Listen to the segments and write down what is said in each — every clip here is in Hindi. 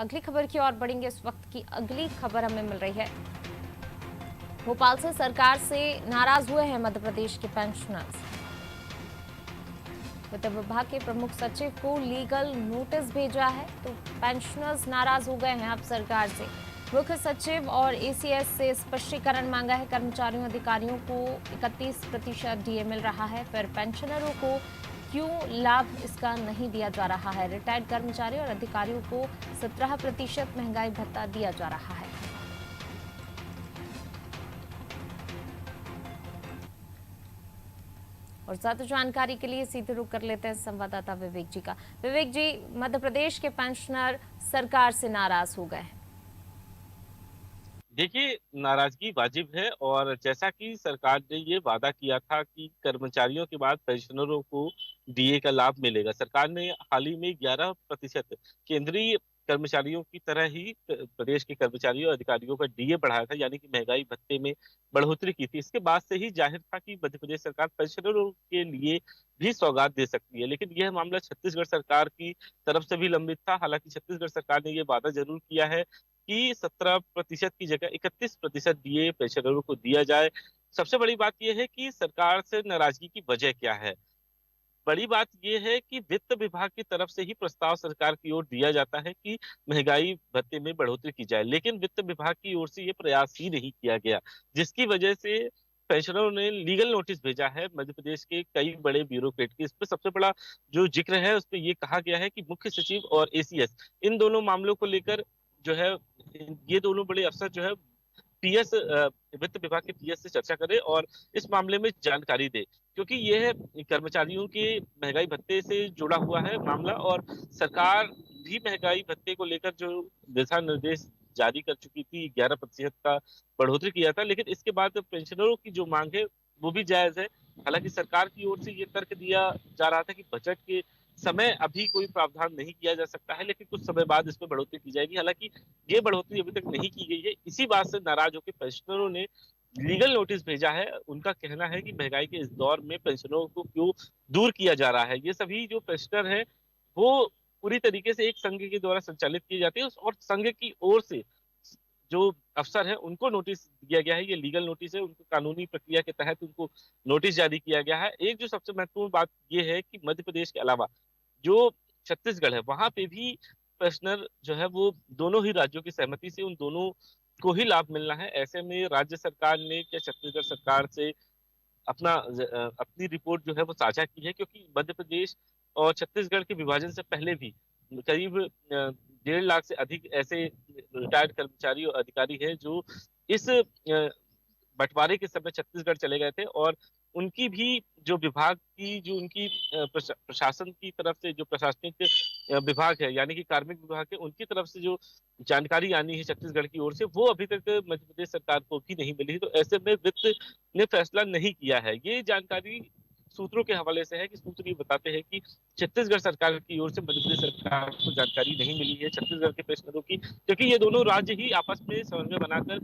अगली खबर की ओर बढ़ेंगे। इस वक्त की अगली खबर हमें मिल रही है भोपाल से। सरकार से नाराज हुए हैं मध्य प्रदेश के पेंशनर्स। वित्त विभाग के प्रमुख सचिव को लीगल नोटिस भेजा है, तो पेंशनर्स नाराज हो गए हैं अब सरकार से। मुख्य सचिव और एसीएस से स्पष्टीकरण मांगा है। कर्मचारियों अधिकारियों को 31% डीए मिल रहा है, फिर पेंशनरों को क्यों लाभ इसका नहीं दिया जा रहा है। रिटायर्ड कर्मचारी और अधिकारियों को 17% महंगाई भत्ता दिया जा रहा है। और ज्यादा जानकारी के लिए सीधे रुक कर लेते हैं संवाददाता विवेक जी का। विवेक जी, मध्य प्रदेश के पेंशनर सरकार से नाराज हो गए हैं। देखिए, नाराजगी वाजिब है। और जैसा कि सरकार ने ये वादा किया था कि कर्मचारियों के बाद पेंशनरों को डीए का लाभ मिलेगा, सरकार ने हाल ही में 11% केंद्रीय कर्मचारियों की तरह ही प्रदेश के कर्मचारियों और अधिकारियों का डीए बढ़ाया था, यानी कि महंगाई भत्ते में बढ़ोतरी की थी। इसके बाद से ही जाहिर था कि मध्य प्रदेश सरकार पेंशनरों के लिए भी सौगात दे सकती है, लेकिन यह मामला छत्तीसगढ़ सरकार की तरफ से भी लंबित था। हालांकि छत्तीसगढ़ सरकार ने यह वादा जरूर किया है कि 17% की जगह 31% डीए पेंशनरों को दिया जाए। सबसे बड़ी बात यह है कि सरकार से नाराजगी की वजह क्या है। बड़ी बात यह है कि वित्त विभाग की तरफ से ही प्रस्ताव सरकार की ओर दिया जाता है कि महंगाई भत्ते में बढ़ोतरी की जाए, लेकिन वित्त विभाग की ओर से ये प्रयास ही नहीं किया गया, जिसकी वजह से पेंशनरों ने लीगल नोटिस भेजा है मध्य प्रदेश के कई बड़े ब्यूरोक्रेट की। इसमें सबसे बड़ा जो जिक्र है उसमें ये कहा गया है कि मुख्य सचिव और एसीएस इन दोनों मामलों को लेकर जो है, ये दोनों बड़े अफसर जो है पीएस वित्त विभाग के पीएस से चर्चा करे और इस मामले में जानकारी दे, क्योंकि यह कर्मचारियों के महंगाई भत्ते से जुड़ा हुआ है मामला। और सरकार भी महंगाई भत्ते को लेकर जो दिशा निर्देश जारी कर चुकी थी, 11% का बढ़ोतरी किया था, लेकिन इसके बाद पेंशनरों की जो मांग है वो भी जायज है। हालांकि सरकार की ओर से ये तर्क दिया जा रहा था कि बजट के समय अभी कोई प्रावधान नहीं किया जा सकता है, लेकिन कुछ समय बाद इसमें बढ़ोतरी की जाएगी। हालांकि ये बढ़ोतरी अभी तक नहीं की गई है। इसी बात से नाराज होकर पेंशनरों ने लीगल नोटिस भेजा है। उनका कहना है कि महंगाई के इस दौर में पेंशनरों को क्यों दूर किया जा रहा है। ये सभी जो पेंशनर है वो पूरी तरीके से एक संघ के द्वारा संचालित किए जाते हैं, और संघ की ओर से जो अफसर है उनको नोटिस दिया गया है। ये लीगल नोटिस है, उनको कानूनी प्रक्रिया के तहत उनको नोटिस जारी किया गया है। एक जो सबसे महत्वपूर्ण बात ये है कि मध्य प्रदेश के अलावा जो छत्तीसगढ़ है वहां पे भी पेंशनर जो है वो दोनों ही राज्यों की सहमति से उन दोनों को ही लाभ मिलना है। ऐसे में राज्य सरकार ने क्या छत्तीसगढ़ सरकार से अपनी रिपोर्ट जो है वो साझा की है, क्योंकि मध्य प्रदेश और छत्तीसगढ़ के विभाजन से पहले भी करीब 1.5 लाख से अधिक ऐसे रिटायर्ड कर्मचारी और अधिकारी हैं जो इस बंटवारे के समय छत्तीसगढ़ चले गए थे। और उनकी भी जो विभाग की जो उनकी प्रशासन की तरफ से जो प्रशासनिक विभाग है, यानी कि कार्मिक विभाग है, उनकी तरफ से जो जानकारी आनी है छत्तीसगढ़ की ओर से, वो अभी तक मध्य प्रदेश सरकार को भी नहीं मिली है। तो ऐसे में वित्त ने फैसला नहीं किया है। ये जानकारी सूत्रों के हवाले से है कि सूत्र ये बताते हैं कि छत्तीसगढ़ सरकार की ओर से मध्य प्रदेश सरकार को जानकारी नहीं मिली है छत्तीसगढ़ के पेंशनरों की, क्योंकि ये दोनों राज्य ही आपस में समन्वय बनाकर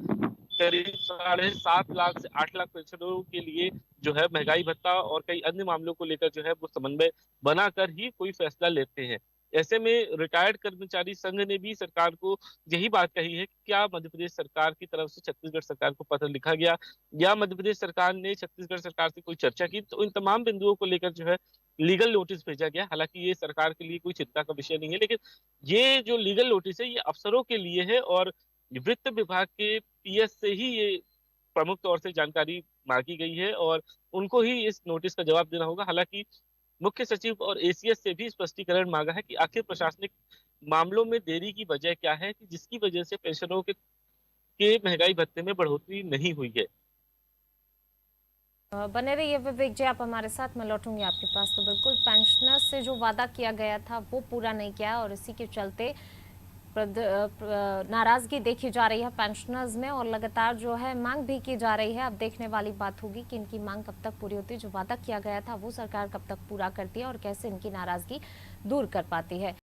करीब 7.5 लाख से 8 लाख पेंशनरों के लिए जो है महंगाई भत्ता और कई अन्य मामलों को लेकर जो है वो समन्वय बनाकर ही कोई फैसला लेते हैं। ऐसे में रिटायर्ड कर्मचारी संघ ने भी सरकार को यही बात कही है कि क्या मध्य प्रदेश सरकार की तरफ से छत्तीसगढ़ सरकार को पत्र लिखा गया या मध्य प्रदेश सरकार ने छत्तीसगढ़ सरकार से कोई चर्चा की। तो इन तमाम बिंदुओं को लेकर जो है लीगल नोटिस भेजा गया। हालांकि ये सरकार के लिए कोई चिंता का विषय नहीं है, लेकिन ये जो लीगल नोटिस है ये अफसरों के लिए है, और वित्त विभाग के पीएस से ही ये प्रमुख तौर से जानकारी मांगी गई है और उनको ही इस नोटिस का जवाब देना होगा। हालांकि मुख्य सचिव और एसीएस से भी स्पष्टीकरण मांगा है कि आखिर प्रशासनिक मामलों में देरी की वजह क्या है कि जिसकी वजह से पेंशनरों के महंगाई भत्ते में बढ़ोतरी नहीं हुई है। बने रहिए विवेक जी, आप हमारे साथ। मैं लौटूंगी आपके पास। तो बिल्कुल पेंशनर्स से जो वादा किया गया था वो पूरा नहीं किया, और इसी के चलते नाराजगी देखी जा रही है पेंशनर्स में, और लगातार जो है मांग भी की जा रही है। अब देखने वाली बात होगी कि इनकी मांग कब तक पूरी होती है। जो वादा किया गया था वो सरकार कब तक पूरा करती है और कैसे इनकी नाराजगी दूर कर पाती है।